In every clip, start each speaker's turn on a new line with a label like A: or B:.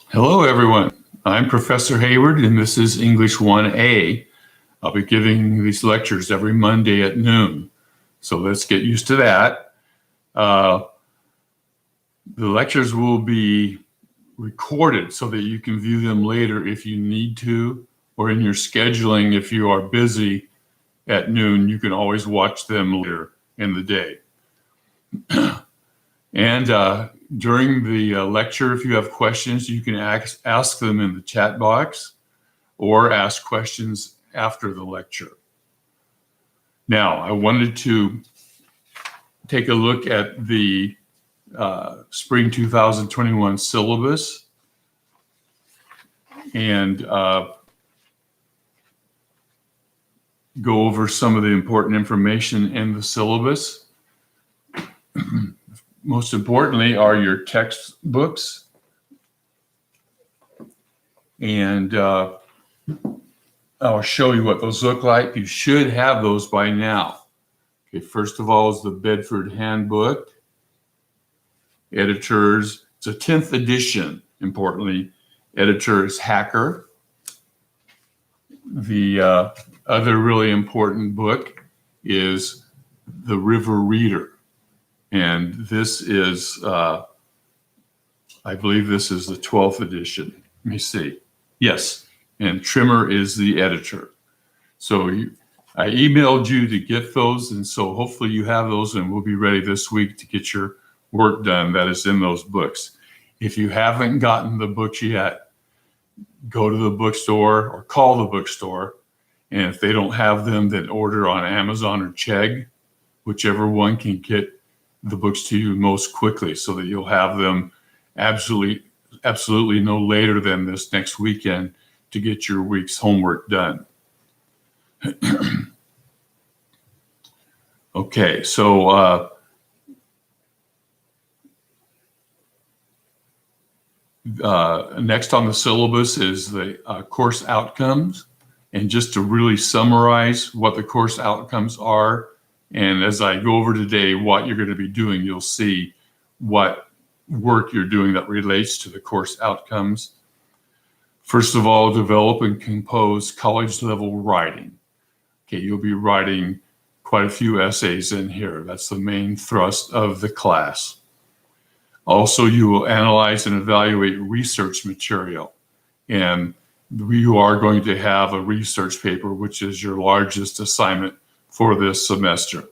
A: Hello, everyone. I'm Professor Hayward, and this is English 1A. I'll be giving these lectures every Monday at noon, so let's get used to that. The lectures will be recorded so that you can view them later if you need to, or in your scheduling, if you are busy at noon, you can always watch them later in the day. And during the lecture, if you have questions, you can ask them in the chat box or ask questions after the lecture. Now, I wanted to take a look at the Spring 2021 syllabus and go over some of the important information in the syllabus. Most importantly are your textbooks, and I'll show you what those look like. You should have those by now. Okay, first of all is the Bedford Handbook. Editors, it's a 10th edition, importantly. Editor is Hacker. The other really important book is The River Reader. And this is, I believe this is the 12th edition. Let me see. Yes, and Trimmer is the editor. So I emailed you to get those, and so hopefully you have those, and we'll be ready this week to get your work done that is in those books. If you haven't gotten the books yet, go to the bookstore or call the bookstore, and if they don't have them, then order on Amazon or Chegg, whichever one can get the books to you most quickly, so that you'll have them absolutely no later than this next weekend to get your week's homework done. Okay, so next on the syllabus is the course outcomes. And just to really summarize what the course outcomes are, and as I go over today what you're going to be doing, you'll see what work you're doing that relates to the course outcomes. First of all, develop and compose college-level writing. Okay, you'll be writing quite a few essays in here. That's the main thrust of the class. Also, you will analyze and evaluate research material. And you are going to have a research paper, which is your largest assignment for this semester.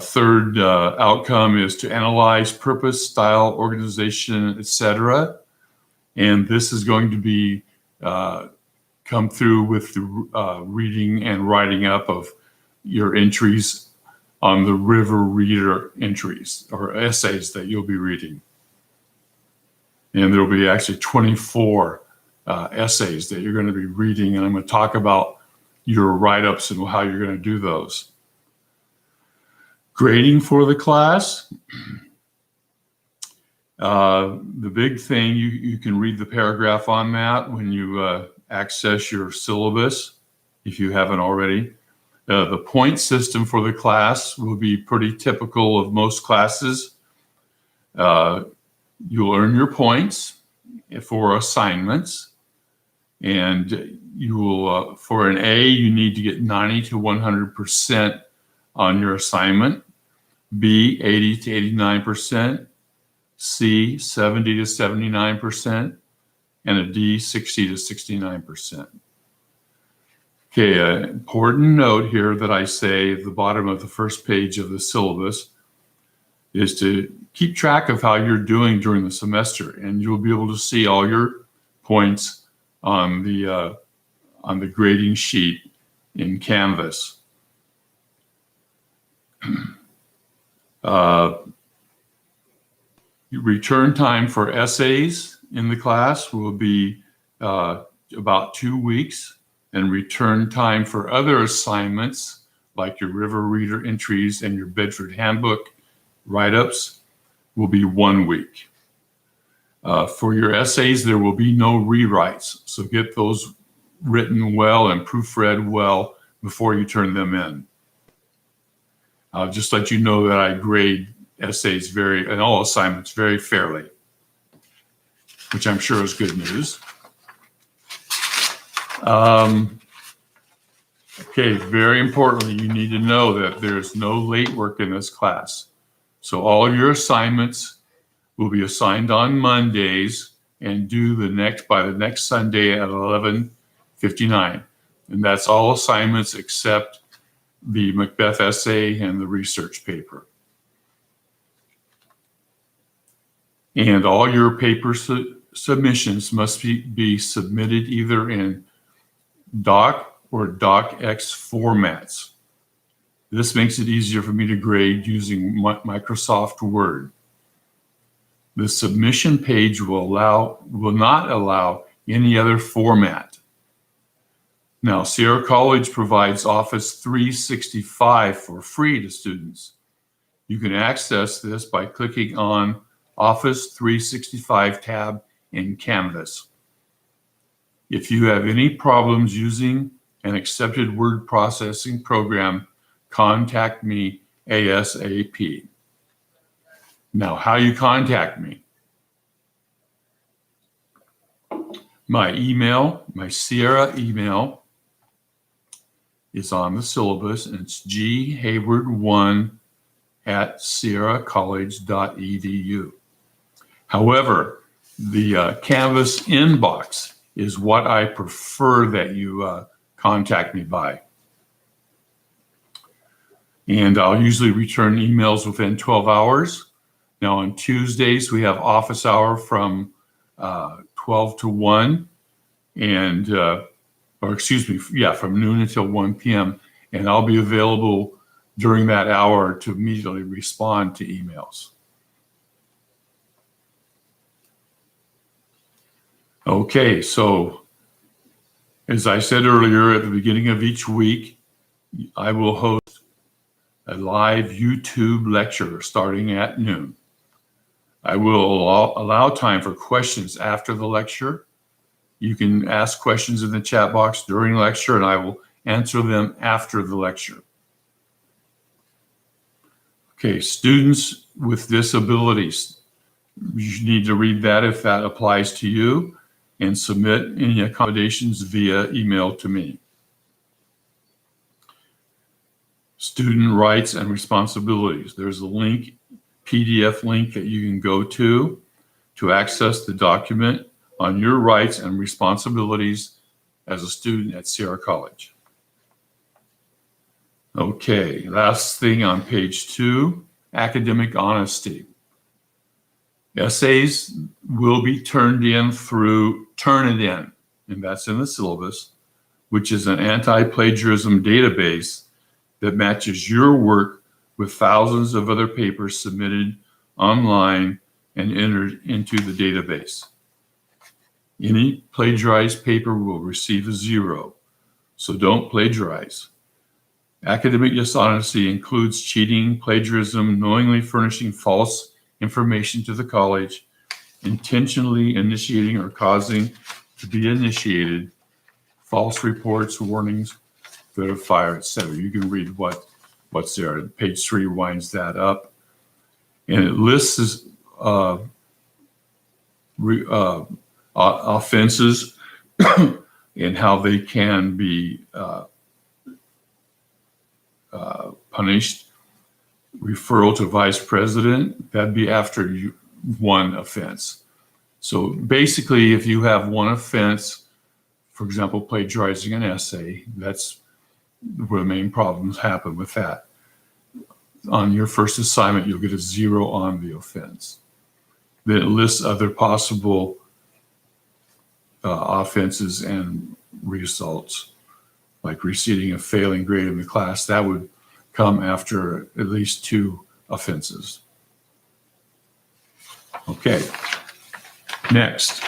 A: Third outcome is to analyze purpose, style, organization, etc. And this is going to be come through with the reading and writing up of your entries on the River Reader entries or essays that you'll be reading. And there'll be actually 24 essays that you're going to be reading, and I'm going to talk about your write-ups and how you're going to do those. Grading for the class. The big thing, you can read the paragraph on that when you access your syllabus, if you haven't already. The point system for the class will be pretty typical of most classes. You'll earn your points for assignments, and you will, for an A, you need to get 90 to 100% on your assignment. B, 80 to 89%. C, 70 to 79%. And a D, 60 to 69%. Okay, an important note here that I say at the bottom of the first page of the syllabus is to keep track of how you're doing during the semester, and you'll be able to see all your points on the grading sheet in Canvas. Return time for essays in the class will be about 2 weeks, and return time for other assignments like your River Reader entries and your Bedford Handbook write-ups will be 1 week. For your essays, there will be no rewrites, so get those written well and proofread well before you turn them in. I'll just let you know that I grade essays and all assignments very fairly. which I'm sure is good news. Okay, very importantly, you need to know that there's no late work in this class. So all of your assignments will be assigned on Mondays and due by the next Sunday at 11:59. And that's all assignments except the Macbeth essay and the research paper. And all your paper submissions must be submitted either in Doc or DocX formats. This makes it easier for me to grade using Microsoft Word. The submission page will not allow any other format. Now, Sierra College provides Office 365 for free to students. You can access this by clicking on Office 365 tab in Canvas. If you have any problems using an accepted word processing program, contact me ASAP. Now, how you contact me? My email, my Sierra email is on the syllabus, and it's ghayward1@sierracollege.edu. However, the Canvas inbox is what I prefer that you contact me by. And I'll usually return emails within 12 hours. Now on Tuesdays, we have office hour from 12 to 1 and, from noon until 1 p.m. And I'll be available during that hour to immediately respond to emails. Okay, so as I said earlier, at the beginning of each week, I will host a live YouTube lecture starting at noon. I will allow time for questions after the lecture. You can ask questions in the chat box during lecture, and I will answer them after the lecture. Okay, students with disabilities, you need to read that if that applies to you, and submit any accommodations via email to me. Student rights and responsibilities. There's a link, PDF link that you can go to access the document on your rights and responsibilities as a student at Sierra College. Okay, last thing on page 2, academic honesty. Essays will be turned in through Turnitin, and that's in the syllabus, which is an anti-plagiarism database that matches your work with thousands of other papers submitted online and entered into the database. Any plagiarized paper will receive a 0, so don't plagiarize. Academic dishonesty includes cheating, plagiarism, knowingly furnishing false information to the college, intentionally initiating or causing to be initiated, false reports, warnings, threat of fire, etc. You can read what's there. Page 3 winds that up, and it lists offenses and how they can be punished. Referral to vice president, that'd be after one offense. So basically, if you have one offense, for example, plagiarizing an essay, that's where the main problems happen with that. On your first assignment, you'll get a 0 on the offense. Then it lists other possible offenses and results, like receiving a failing grade in the class. That would come after at least 2 offenses. Okay, next.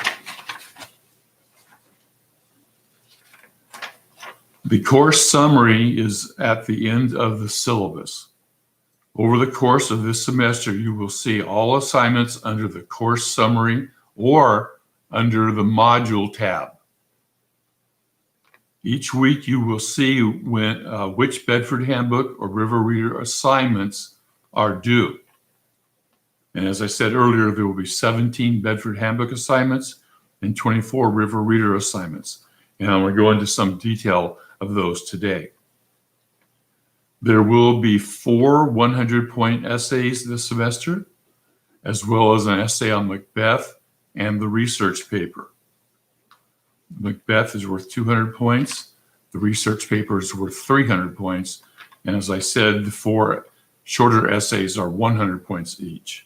A: The course summary is at the end of the syllabus. Over the course of this semester, you will see all assignments under the course summary or under the module tab. Each week, you will see which Bedford Handbook or River Reader assignments are due. And as I said earlier, there will be 17 Bedford Handbook assignments and 24 River Reader assignments. And I'm going to go into some detail of those today. There will be 4 100-point essays this semester, as well as an essay on Macbeth and the research paper. Macbeth is worth 200 points. The research paper is worth 300 points. And as I said, the 4 shorter essays are 100 points each.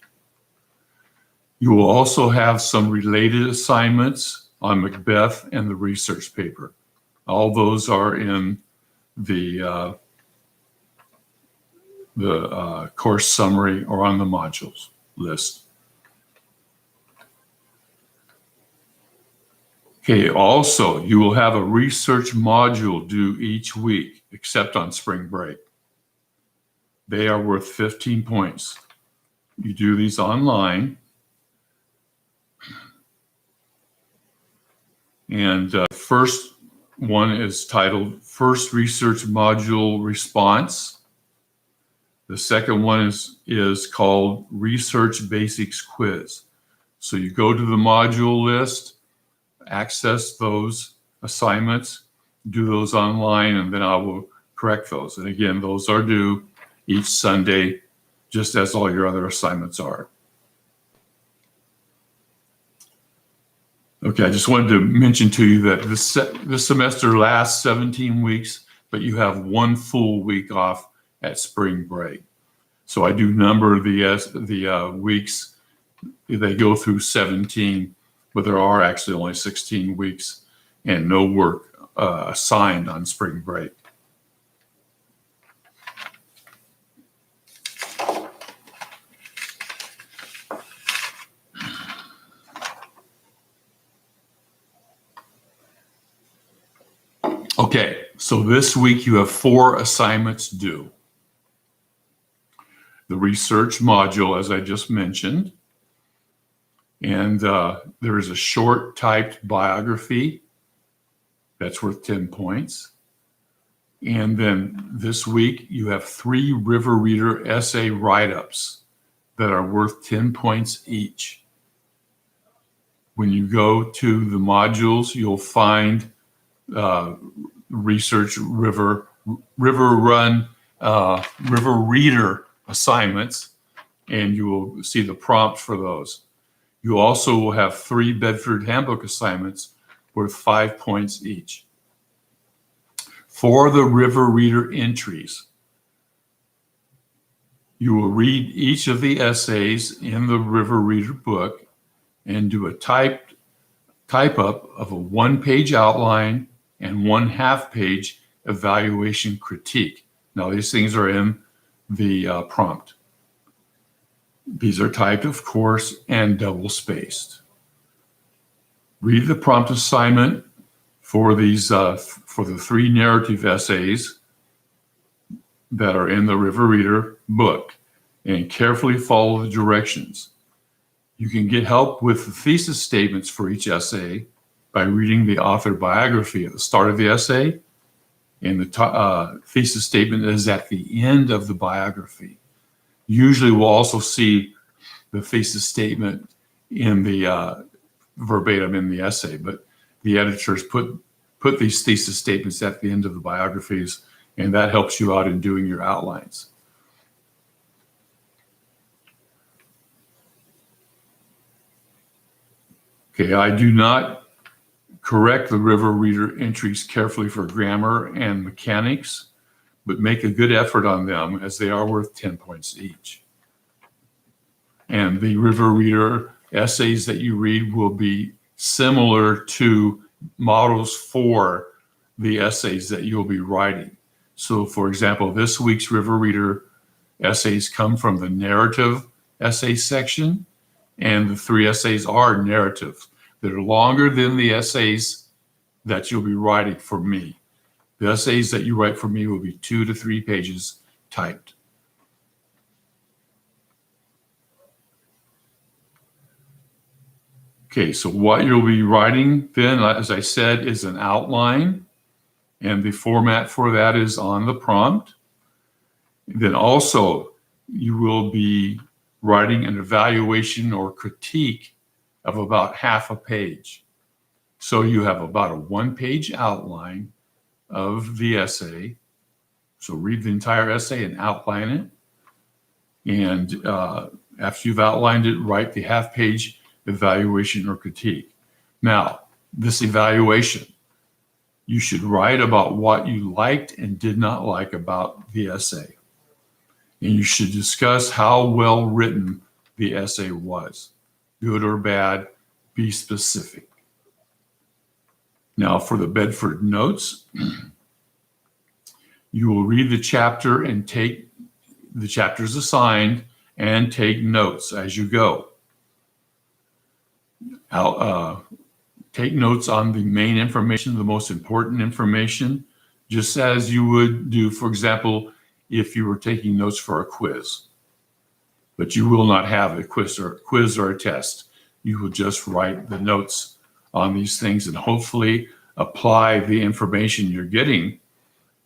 A: You will also have some related assignments on Macbeth and the research paper. All those are in the course summary or on the modules list. Okay, also, you will have a research module due each week, except on spring break. They are worth 15 points. You do these online. And first one is titled First Research Module Response. The second one is called Research Basics Quiz. So you go to the module list, access those assignments, do those online, and then I will correct those. And again, those are due each Sunday, just as all your other assignments are. Okay, I just wanted to mention to you that this semester lasts 17 weeks, but you have 1 full week off at spring break. So I do number the weeks. They go through 17, but there are actually only 16 weeks and no work assigned on spring break. Okay, so this week you have 4 assignments due. The research module, as I just mentioned, and there is a short typed biography that's worth 10 points. And then this week you have 3 River Reader essay write-ups that are worth 10 points each. When you go to the modules, you'll find research River Reader assignments, and you will see the prompt for those. You also will have 3 Bedford Handbook assignments worth 5 points each. For the River Reader entries, you will read each of the essays in the River Reader book and do a type up of a 1-page outline and 1/2-page evaluation critique. Now, these things are in the prompt. These are typed, of course, and double-spaced. Read the prompt assignment for these for the 3 narrative essays that are in the River Reader book, and carefully follow the directions. You can get help with the thesis statements for each essay by reading the author biography at the start of the essay, and the thesis statement is at the end of the biography. Usually we'll also see the thesis statement in the verbatim in the essay, but the editors put these thesis statements at the end of the biographies, and that helps you out in doing your outlines. Okay, I do not correct the River Reader entries carefully for grammar and mechanics, but make a good effort on them as they are worth 10 points each. And the River Reader essays that you read will be similar to models for the essays that you'll be writing. So for example, this week's River Reader essays come from the narrative essay section, and the 3 essays are narrative. They're longer than the essays that you'll be writing for me. The essays that you write for me will be 2 to 3 pages typed. Okay, so what you'll be writing then, as I said, is an outline, and the format for that is on the prompt. Then also, you will be writing an evaluation or critique of about half a page. So you have about a one-page outline of the essay. So read the entire essay and outline it. And after you've outlined it, write the half-page evaluation or critique. Now, this evaluation, you should write about what you liked and did not like about the essay. And you should discuss how well written the essay was, good or bad, be specific. Now for the Bedford notes, you will read the chapter and take the chapters assigned and take notes as you go. Take notes on the main information, the most important information, just as you would do, for example, if you were taking notes for a quiz. But you will not have a quiz or a test. You will just write the notes on these things and hopefully apply the information you're getting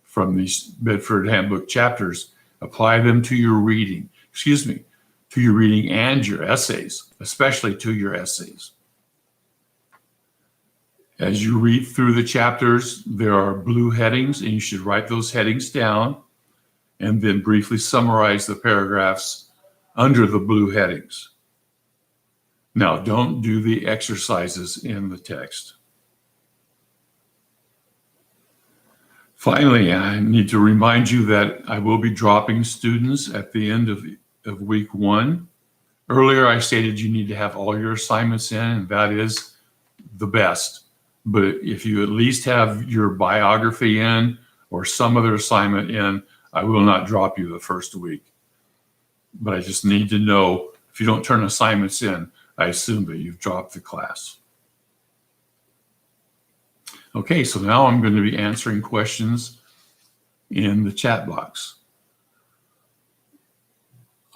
A: from these Bedford Handbook chapters, apply them to your reading, to your reading and your essays, especially to your essays. As you read through the chapters, there are blue headings, and you should write those headings down and then briefly summarize the paragraphs under the blue headings. Now, don't do the exercises in the text. Finally, I need to remind you that I will be dropping students at the end of week 1. Earlier, I stated you need to have all your assignments in, and that is the best. But if you at least have your biography in or some other assignment in, I will not drop you the first week. But I just need to know, if you don't turn assignments in, I assume that you've dropped the class. Okay, so now I'm going to be answering questions in the chat box.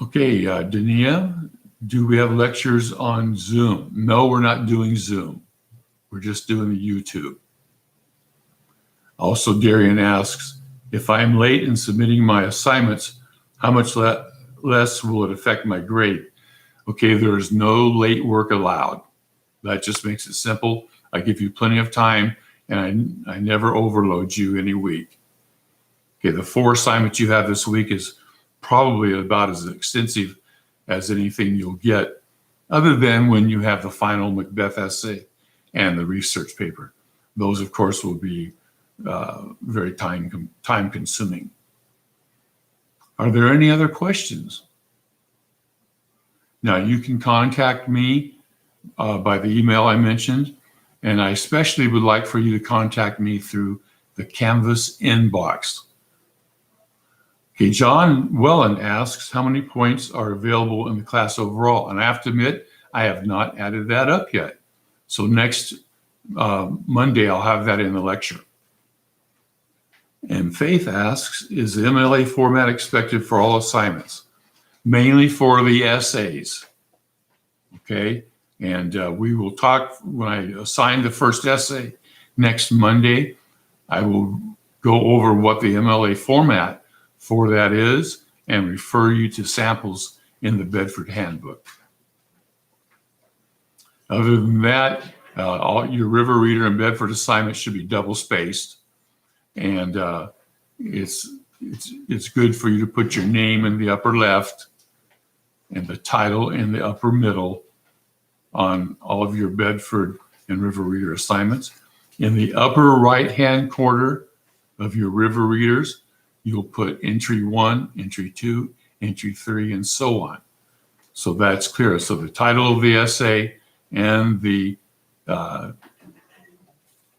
A: Okay, Dania, do we have lectures on Zoom? No, we're not doing Zoom. We're just doing the YouTube. Also, Darian asks, if I'm late in submitting my assignments, how much less will it affect my grade? Okay, there is no late work allowed. That just makes it simple. I give you plenty of time, and I never overload you any week. Okay, the 4 assignments you have this week is probably about as extensive as anything you'll get, other than when you have the final Macbeth essay and the research paper. Those, of course, will be very time consuming. Are there any other questions? Now, you can contact me by the email I mentioned, and I especially would like for you to contact me through the Canvas inbox. Okay, John Wellen asks, how many points are available in the class overall? And I have to admit, I have not added that up yet. So next Monday, I'll have that in the lecture. And Faith asks, is the MLA format expected for all assignments? Mainly for the essays, okay? And we will talk, when I assign the first essay next Monday, I will go over what the MLA format for that is and refer you to samples in the Bedford Handbook. Other than that, all your River Reader and Bedford assignments should be double spaced. And it's good for you to put your name in the upper left and the title in the upper middle on all of your Bedford and River Reader assignments. In the upper right-hand corner of your River Readers, you'll put entry 1, entry 2, entry 3, and so on. So that's clear. So the title of the essay and the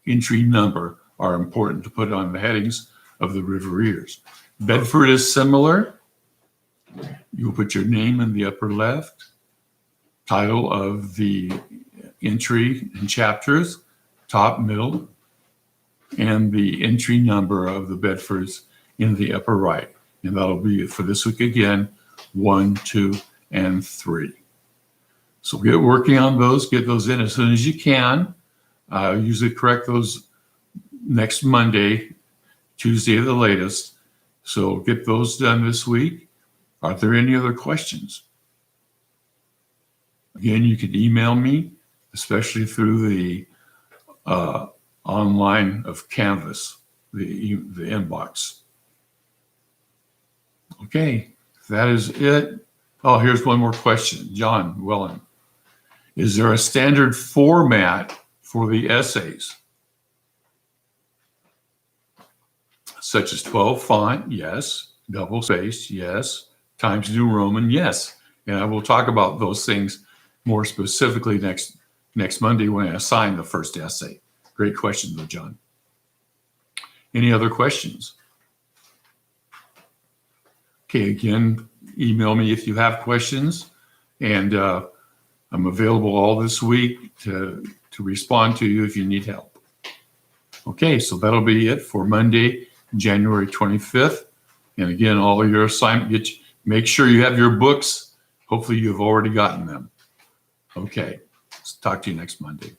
A: entry number are important to put on the headings of the River Readers. Bedford is similar. You'll put your name in the upper left, title of the entry and chapters, top, middle, and the entry number of the Bedfords in the upper right. And that'll be for this week again, 1, 2, and 3. So get working on those, get those in as soon as you can. Usually correct those next Monday, Tuesday at the latest. So get those done this week. Are there any other questions? Again, you can email me, especially through the online of Canvas, the inbox. Okay, that is it. Oh, here's one more question. John Wellen. Is there a standard format for the essays? Such as 12 font, yes. Double spaced, yes. Times New Roman, yes. And I will talk about those things more specifically next Monday when I assign the first essay. Great question, though, John. Any other questions? Okay, again, email me if you have questions. And I'm available all this week to respond to you if you need help. Okay, so that'll be it for Monday, January 25th. And again, all of your assignment, make sure you have your books. Hopefully you've already gotten them. Okay, let's talk to you next Monday.